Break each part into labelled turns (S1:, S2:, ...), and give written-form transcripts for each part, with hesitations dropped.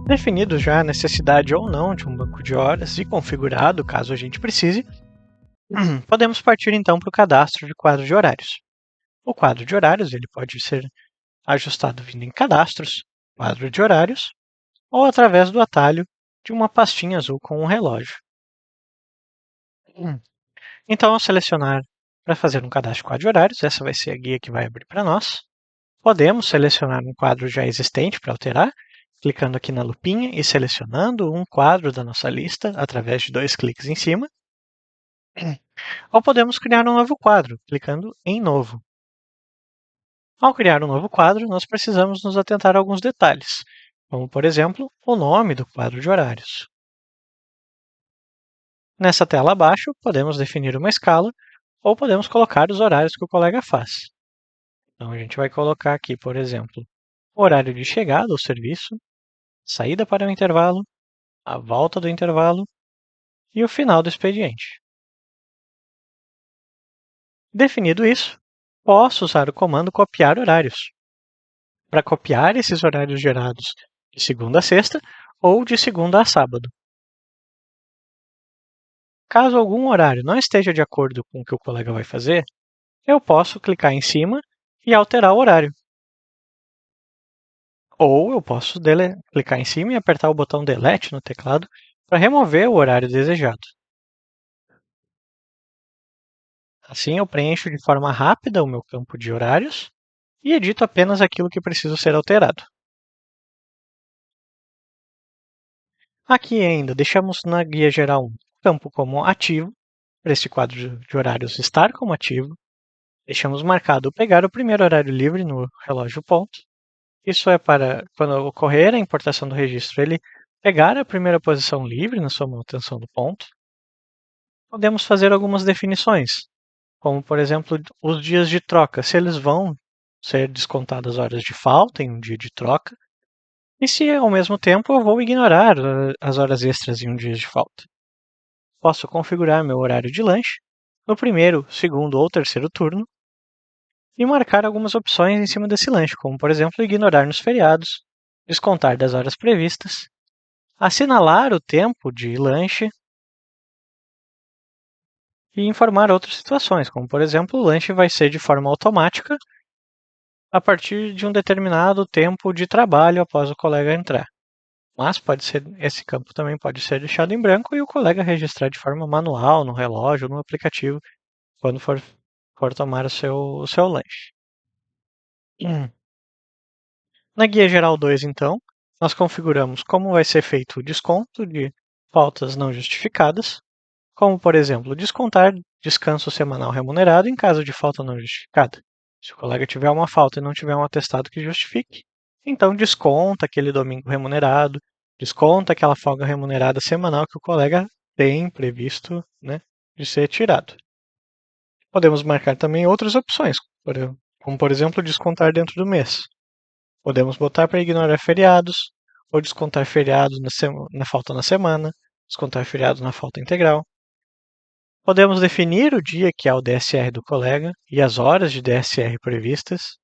S1: Definido já a necessidade ou não de um banco de horas e configurado caso a gente precise, podemos partir então para o cadastro de quadro de horários. O quadro de horários ele pode ser ajustado vindo em cadastros, quadro de horários, ou através do atalho de uma pastinha azul com um relógio. Então, ao selecionar para fazer um cadastro de quadro de horários, essa vai ser a guia que vai abrir para nós. Podemos selecionar um quadro já existente para alterar, clicando aqui na lupinha e selecionando um quadro da nossa lista através de 2 cliques em cima. Ou podemos criar um novo quadro, clicando em Novo. Ao criar um novo quadro, nós precisamos nos atentar a alguns detalhes, como, por exemplo, o nome do quadro de horários. Nessa tela abaixo, podemos definir uma escala ou podemos colocar os horários que o colega faz. Então, a gente vai colocar aqui, por exemplo, o horário de chegada ao serviço, saída para o intervalo, a volta do intervalo e o final do expediente. Definido isso, posso usar o comando copiar horários para copiar esses horários gerados de segunda a sexta ou de segunda a sábado. Caso algum horário não esteja de acordo com o que o colega vai fazer, eu posso clicar em cima e alterar o horário. Ou eu posso clicar em cima e apertar o botão Delete no teclado para remover o horário desejado. Assim eu preencho de forma rápida o meu campo de horários e edito apenas aquilo que precisa ser alterado. Aqui ainda deixamos na guia geral um campo como ativo, para este quadro de horários estar como ativo. Deixamos marcado pegar o primeiro horário livre no relógio ponto. Isso é para, quando ocorrer a importação do registro, ele pegar a primeira posição livre na sua manutenção do ponto. Podemos fazer algumas definições, como, por exemplo, os dias de troca, se eles vão ser descontadas horas de falta em um dia de troca, e se, ao mesmo tempo, eu vou ignorar as horas extras em um dia de falta. Posso configurar meu horário de lanche no primeiro, segundo ou terceiro turno e marcar algumas opções em cima desse lanche, como, por exemplo, ignorar nos feriados, descontar das horas previstas, assinalar o tempo de lanche e informar outras situações, como, por exemplo, o lanche vai ser de forma automática a partir de um determinado tempo de trabalho após o colega entrar. Mas esse campo também pode ser deixado em branco e o colega registrar de forma manual no relógio ou no aplicativo quando for tomar o seu lanche. Na guia geral 2, então, nós configuramos como vai ser feito o desconto de faltas não justificadas, como, por exemplo, descontar descanso semanal remunerado em caso de falta não justificada. Se o colega tiver uma falta e não tiver um atestado que justifique, então desconta aquele domingo remunerado, desconta aquela folga remunerada semanal que o colega tem previsto, né, de ser tirado. Podemos marcar também outras opções, como, por exemplo, descontar dentro do mês. Podemos botar para ignorar feriados, ou descontar feriados na falta na semana, descontar feriados na falta integral. Podemos definir o dia que é o DSR do colega e as horas de DSR previstas.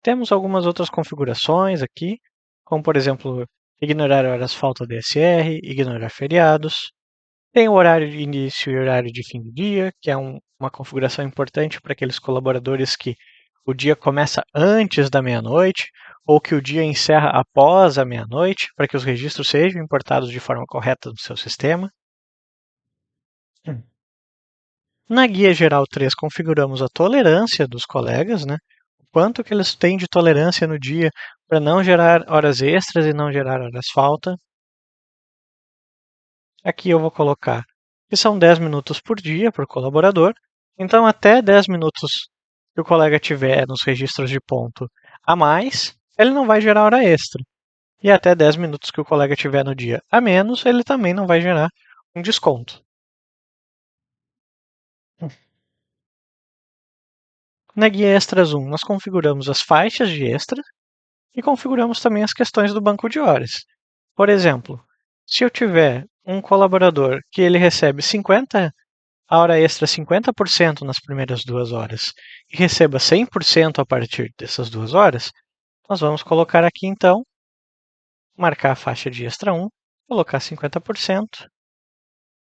S1: Temos algumas outras configurações aqui, como por exemplo, ignorar horas falta DSR, ignorar feriados. Tem o horário de início e horário de fim do dia, que é uma configuração importante para aqueles colaboradores que o dia começa antes da meia-noite ou que o dia encerra após a meia-noite, para que os registros sejam importados de forma correta no seu sistema. Na guia geral 3, configuramos a tolerância dos colegas, né? O quanto que eles têm de tolerância no dia para não gerar horas extras e não gerar horas falta. Aqui eu vou colocar que são 10 minutos por dia por colaborador, então até 10 minutos que o colega tiver nos registros de ponto a mais, ele não vai gerar hora extra. E até 10 minutos que o colega tiver no dia a menos, ele também não vai gerar um desconto. Na guia Extras 1, nós configuramos as faixas de extra e configuramos também as questões do banco de horas. Por exemplo, se eu tiver um colaborador que ele recebe a hora extra 50% nas primeiras 2 horas e receba 100% a partir dessas 2 horas, nós vamos colocar aqui então marcar a faixa de extra 1, colocar 50%,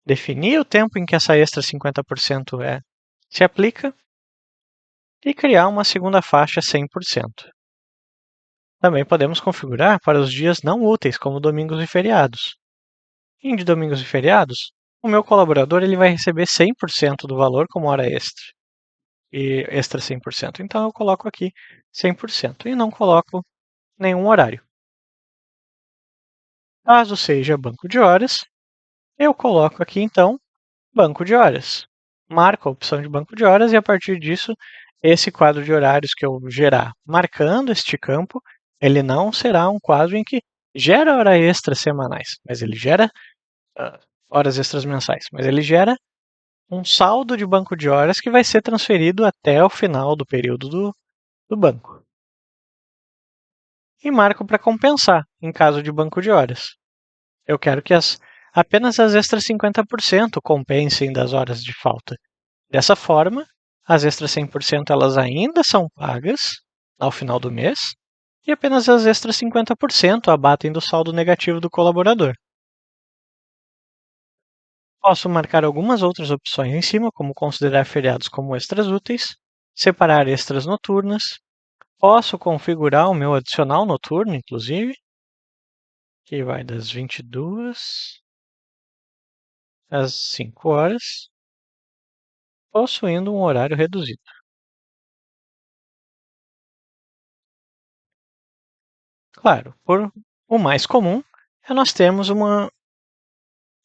S1: definir o tempo em que essa extra 50% se aplica e criar uma segunda faixa 100%. Também podemos configurar para os dias não úteis, como domingos e feriados. Em de domingos e feriados, o meu colaborador ele vai receber 100% do valor como hora extra. E extra 100%. Então eu coloco aqui 100% e não coloco nenhum horário. Caso seja banco de horas, eu coloco aqui então banco de horas. Marco a opção de banco de horas e a partir disso, esse quadro de horários que eu gerar marcando este campo, ele não será um quadro em que gera horas extras semanais, mas ele gera horas extras mensais, mas ele gera um saldo de banco de horas que vai ser transferido até o final do período do banco. E marco para compensar em caso de banco de horas. Eu quero que apenas as extras 50% compensem das horas de falta. Dessa forma, as extras 100% elas ainda são pagas ao final do mês e apenas as extras 50% abatem do saldo negativo do colaborador. Posso marcar algumas outras opções em cima, como considerar feriados como extras úteis, separar extras noturnas. Posso configurar o meu adicional noturno, inclusive, que vai das 22 às 5 horas, possuindo um horário reduzido. Claro, o mais comum é nós termos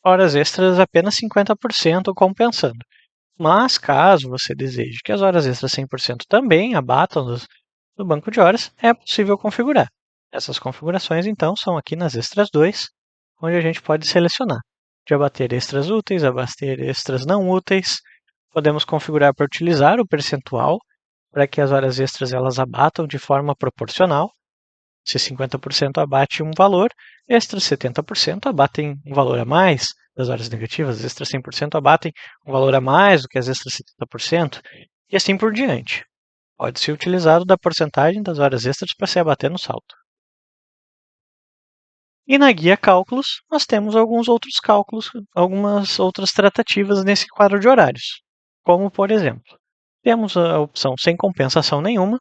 S1: horas extras apenas 50% compensando. Mas caso você deseje que as horas extras 100% também abatam do banco de horas, é possível configurar. Essas configurações, então, são aqui nas extras 2, onde a gente pode selecionar de abater extras úteis, abater extras não úteis. Podemos configurar para utilizar o percentual para que as horas extras elas abatam de forma proporcional. Se 50% abate um valor, extras 70% abatem um valor a mais das horas negativas, extras 100% abatem um valor a mais do que as extras 70%, e assim por diante. Pode ser utilizado da porcentagem das horas extras para se abater no saldo. E na guia cálculos, nós temos alguns outros cálculos, algumas outras tratativas nesse quadro de horários. Como, por exemplo, temos a opção sem compensação nenhuma.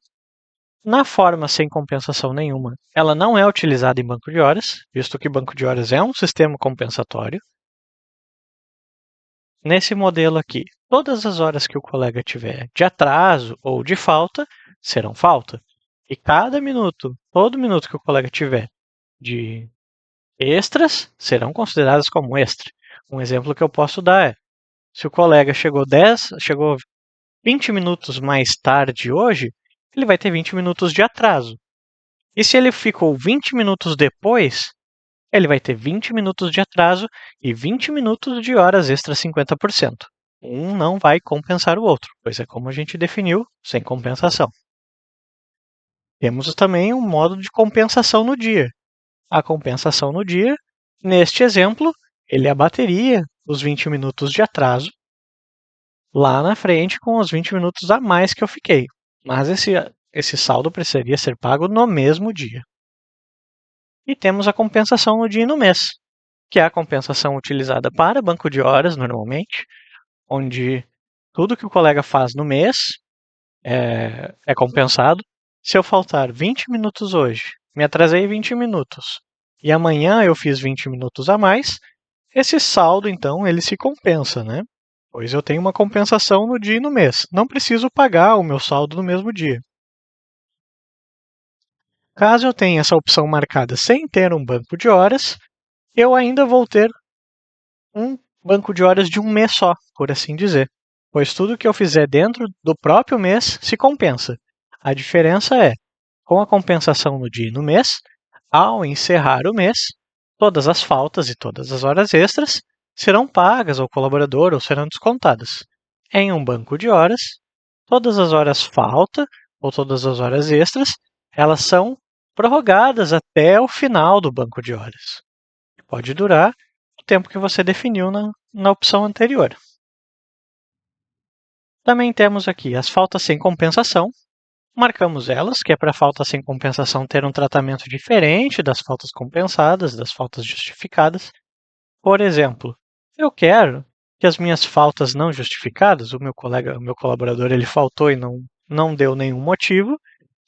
S1: Na forma sem compensação nenhuma, ela não é utilizada em banco de horas, visto que banco de horas é um sistema compensatório. Nesse modelo aqui, todas as horas que o colega tiver de atraso ou de falta serão falta. E cada minuto, todo minuto que o colega tiver de extras serão consideradas como extra. Um exemplo que eu posso dar é: se o colega chegou 20 minutos mais tarde hoje, ele vai ter 20 minutos de atraso. E se ele ficou 20 minutos depois, ele vai ter 20 minutos de atraso e 20 minutos de horas extra 50%. Um não vai compensar o outro, pois é como a gente definiu, sem compensação. Temos também um modo de compensação no dia. A compensação no dia, neste exemplo, ele abateria os 20 minutos de atraso lá na frente com os 20 minutos a mais que eu fiquei. Mas esse saldo precisaria ser pago no mesmo dia. E temos a compensação no dia e no mês, que é a compensação utilizada para banco de horas, normalmente, onde tudo que o colega faz no mês é compensado. Se eu faltar 20 minutos hoje, me atrasei 20 minutos, e amanhã eu fiz 20 minutos a mais, esse saldo, então, ele se compensa, né? Pois eu tenho uma compensação no dia e no mês. Não preciso pagar o meu saldo no mesmo dia. Caso eu tenha essa opção marcada sem ter um banco de horas, eu ainda vou ter um banco de horas de um mês só, por assim dizer, pois tudo que eu fizer dentro do próprio mês se compensa. A diferença é, com a compensação no dia e no mês, ao encerrar o mês, todas as faltas e todas as horas extras serão pagas ao colaborador ou serão descontadas. Em um banco de horas, todas as horas falta ou todas as horas extras, elas são prorrogadas até o final do banco de horas. Pode durar o tempo que você definiu na opção anterior. Também temos aqui as faltas sem compensação, Marcamos elas, que é para a falta sem compensação ter um tratamento diferente das faltas compensadas, das faltas justificadas. Por exemplo, eu quero que as minhas faltas não justificadas, o meu colaborador, ele faltou e não deu nenhum motivo,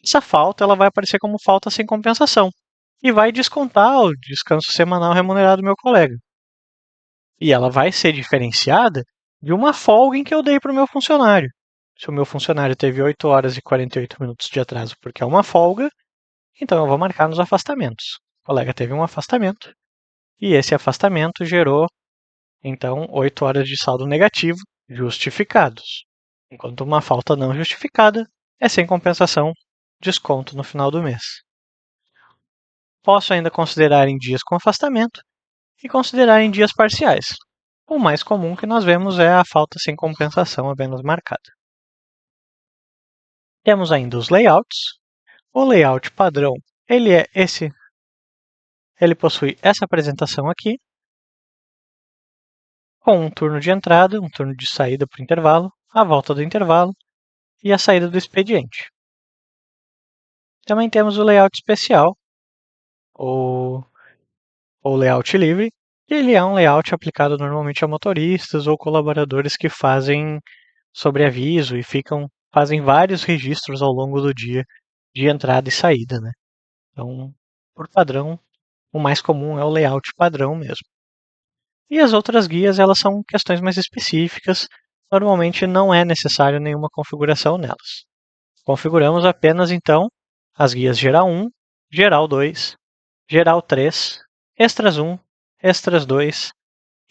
S1: essa falta ela vai aparecer como falta sem compensação e vai descontar o descanso semanal remunerado do meu colega. E ela vai ser diferenciada de uma folga em que eu dei para o meu funcionário. Se o meu funcionário teve 8 horas e 48 minutos de atraso porque é uma folga, então eu vou marcar nos afastamentos. O colega teve um afastamento e esse afastamento gerou, então, 8 horas de saldo negativo justificados. Enquanto uma falta não justificada é sem compensação, desconto no final do mês. Posso ainda considerar em dias com afastamento e considerar em dias parciais. O mais comum que nós vemos é a falta sem compensação apenas marcada. Temos ainda os layouts. O layout padrão, ele possui essa apresentação aqui, com um turno de entrada, um turno de saída para o intervalo, a volta do intervalo e a saída do expediente. Também temos o layout especial, ou layout livre, que ele é um layout aplicado normalmente a motoristas ou colaboradores que fazem sobreaviso e fazem vários registros ao longo do dia de entrada e saída, né? Então, por padrão, o mais comum é o layout padrão mesmo. E as outras guias, elas são questões mais específicas, normalmente não é necessário nenhuma configuração nelas. Configuramos apenas, então, as guias geral 1, geral 2, geral 3, extras 1, extras 2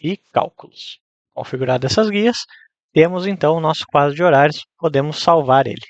S1: e cálculos. Configuradas essas guias, temos então o nosso quadro de horários, podemos salvar ele.